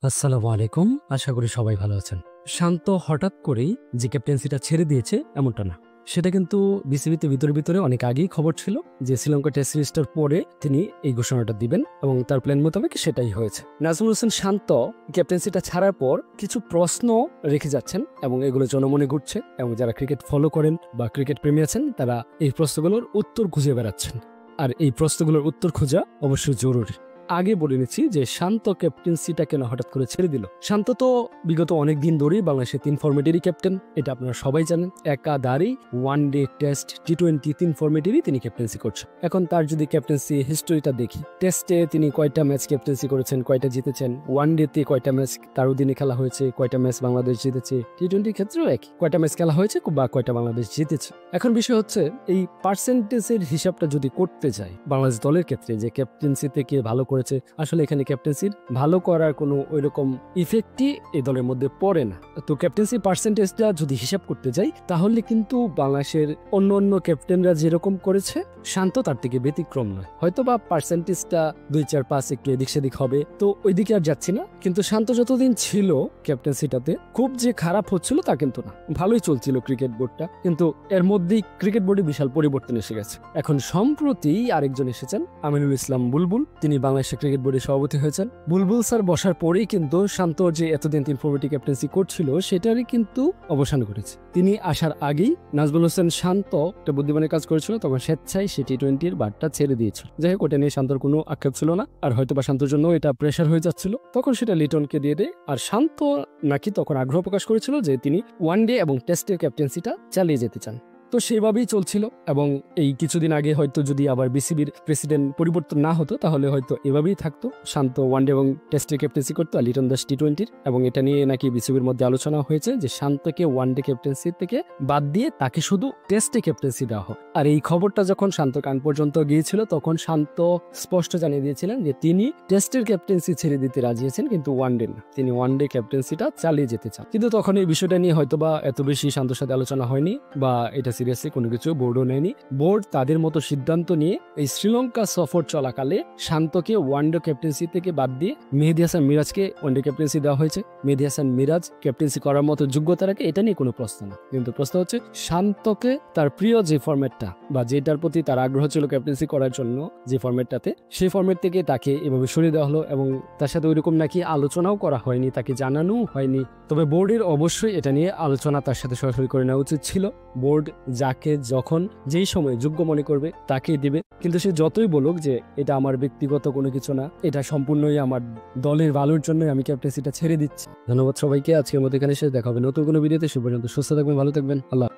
আসসালামু আলাইকুম। আশা করি সবাই ভালো আছেন। শান্ত হঠাৎ করেই যে ক্যাপ্টেন্সিটা ছেড়ে দিয়েছে এমনটা না। সেটা কিন্তু বিসিবিতে ভিতরে অনেক আগেই খবর ছিল যে শ্রীলঙ্কা টেস্ট সিরিজটার পরে তিনি এই ঘোষণাটা দিবেন এবং তার প্ল্যান মোতাবেক সেটাই হয়েছে। নাজমুল হোসেন শান্ত ক্যাপ্টেন্সিটা ছাড়ার পর কিছু প্রশ্ন রেখে যাচ্ছেন এবং এগুলো জনমনে ঘুরছে এবং যারা ক্রিকেট ফলো করেন বা ক্রিকেট প্রেমী আছেন তারা এই প্রশ্নগুলোর উত্তর খুঁজে বেড়াচ্ছেন। আর এই প্রশ্নগুলোর উত্তর খোঁজা অবশ্যই জরুরি। আগে বলে নিচ্ছি যে শান্ত ক্যাপ্টেন্সিটা কেন হঠাৎ করে ছেড়ে দিল। শান্ত তো বিগত অনেক দিন ধরেই বাংলাদেশের 3 ফরম্যাটেরই ক্যাপ্টেন, এটা আপনারা সবাই জানেন। একাধারেই ওয়ানডে, টেস্ট, টি-20 3 ফরম্যাটেরই তিনি ক্যাপ্টেন্সি করছেন। এখন তার যদি ক্যাপ্টেন্সি হিস্টোরিটা দেখি, টেস্টে তিনি কয়টা ম্যাচ ক্যাপ্টেন্সি করেছেন, কয়টা জিতেছেন, ওয়ানডেতে কয়টা ম্যাচ তার অধীনে খেলা হয়েছে, কয়টা ম্যাচ বাংলাদেশ জিতেছে, টি-20 ক্ষেত্রেও একই, কয়টা ম্যাচ খেলা হয়েছে বা কয়টা বাংলাদেশ জিতেছে। এখন বিষয় হচ্ছে এই পার্সেন্টেজের হিসাবটা যদি করতে যাই বাংলাদেশ দলের ক্ষেত্রে যে ক্যাপ্টেন্সি থেকে ভালো করেছে, আসলে এখানে ক্যাপ্টেন্সির ভালো করার কোনো ওইরকম ইফেক্টই এই দলের মধ্যে পড়ে না। তো ক্যাপ্টেন্সি পার্সেন্টেজটা যদি হিসাব করতে যাই তাহলে কিন্তু বাংলাদেশের অন্য ক্যাপ্টেনরা যেরকম করেছে শান্ত তার থেকে ব্যতিক্রম নয়। হয়তো বা পার্সেন্টেজটা 2-4-5 একটু এদিক সেদিক হবে, তো ওইদিকে আর যাচ্ছি না। কিন্তু শান্ত যতদিন ছিল ক্যাপ্টেন্সিটাতে খুব যে খারাপ হচ্ছিল তা কিন্তু না, ভালোই চলছিল ক্রিকেট বোর্ডটা। কিন্তু এর মধ্যেই ক্রিকেট বোর্ডে বিশাল পরিবর্তন এসে গেছে। এখন সম্প্রতি আরেকজন এসেছেন, আমিনুল ইসলাম বুলবুল। তিনি বাংলাদেশ ক্রিকেট বোর্ডের সভাপতি হয়েছেন। বুলবুল স্যার বসার পরেই কিন্তু শান্ত যে এতদিন 3 ফরম্যাটে ক্যাপ্টেন্সি করছিল সেটারই কিন্তু অবসান ঘটেছে। তিনি আসার আগেই নাজমুল হোসেন শান্ত একটা বুদ্ধিমানের কাজ করেছিল, তখন স্বেচ্ছায় সে টি-20 বারটা ছেড়ে দিয়েছিল। যাই হোক, ওটা নিয়ে শান্তর কোনো আক্ষেপ ছিল না, আর হয়তো বা শান্তর জন্য এটা প্রেশার হয়ে যাচ্ছিল, তখন সেটা লিটনকে দিয়ে দেয়। আর শান্ত নাকি তখন আগ্রহ প্রকাশ করেছিল যে তিনি ওয়ানডে এবং টেস্টের ক্যাপ্টেন্সিটা চালিয়ে যেতে চান। তো সেভাবেই চলছিল এবং এই কিছুদিন আগে হয়তো যদি আবার বিসিবির প্রেসিডেন্ট পরিবর্তন না হতো তাহলে হয়তো এভাবেই থাকতো, শান্ত ওয়ানডে এবং টেস্টের ক্যাপ্টেন্সি করতো আর লিটন দাস টি-20। এবং এটা নিয়ে নাকি বিসিবির মধ্যে আলোচনা হয়েছে যে শান্তকে ওয়ানডে ক্যাপ্টেন্সি থেকে বাদ দিয়ে তাকে শুধু টেস্টে ক্যাপ্টেন্সি দেওয়া হোক। আর এই খবরটা যখন শান্ত কান পর্যন্ত গিয়েছিল তখন শান্ত স্পষ্ট জানিয়ে দিয়েছিলেন যে তিনি টেস্টের ক্যাপ্টেন্সি ছেড়ে দিতে রাজি আছেন, কিন্তু ওয়ানডে না, তিনি ওয়ানডে ক্যাপ্টেন্সিটা চালিয়ে যেতে চান। কিন্তু তখন এই বিষয়টা নিয়ে হয়তোবা এত বেশি শান্তর সাথে আলোচনা হয়নি বা এটা সিরিয়াসলি কোনো কিছু বোর্ডও নেয়নি। বোর্ড তাদের মতো সিদ্ধান্ত নিয়ে এই শ্রীলঙ্কা সফর চলাকালে শান্তকে ওয়ানডে ক্যাপ্টেন্সি থেকে বাদ দিয়ে মেহেদী হাসান মিরাজকে ওয়ানডে ক্যাপ্টেন্সি দেওয়া হয়েছে। মেহেদী হাসান মিরাজ ক্যাপ্টেন্সি করার মতো যোগ্যতা রাখে, এটা নিয়ে কোনো প্রশ্ন না। কিন্তু প্রশ্ন হচ্ছে শান্তকে তার প্রিয় যে ফরম্যাটটা বা যেটার প্রতি তার আগ্রহ ছিল ক্যাপ্টেন্সি করার জন্য, যে ফরম্যাটটাতে, সেই ফরম্যাট থেকে তাকে এভাবে সরিয়ে দেওয়া হলো এবং তার সাথে ওইরকম নাকি আলোচনাও করা হয়নি, তাকে জানানো হয়নি। তবে বোর্ডের অবশ্যই এটা নিয়ে আলোচনা তার সাথে সরাসরি করে নেওয়া উচিত ছিল। বোর্ড যাকে যখন যেই সময় যোগ্য মনে করবে তাকেই দিবে, কিন্তু সে যতই বলুক যে এটা আমার ব্যক্তিগত কোনো কিছু না, এটা সম্পূর্ণই আমার দলের ভালোর জন্যই আমি ক্যাপ্টেন্সিটা ছেড়ে দিচ্ছি। ধন্যবাদ সবাইকে। আজকের মতো এখানে শেষ, দেখা হবে নতুন কোনো ভিডিওতে। সে পর্যন্ত সুস্থ থাকবেন, ভালো থাকবেন। আল্লাহ।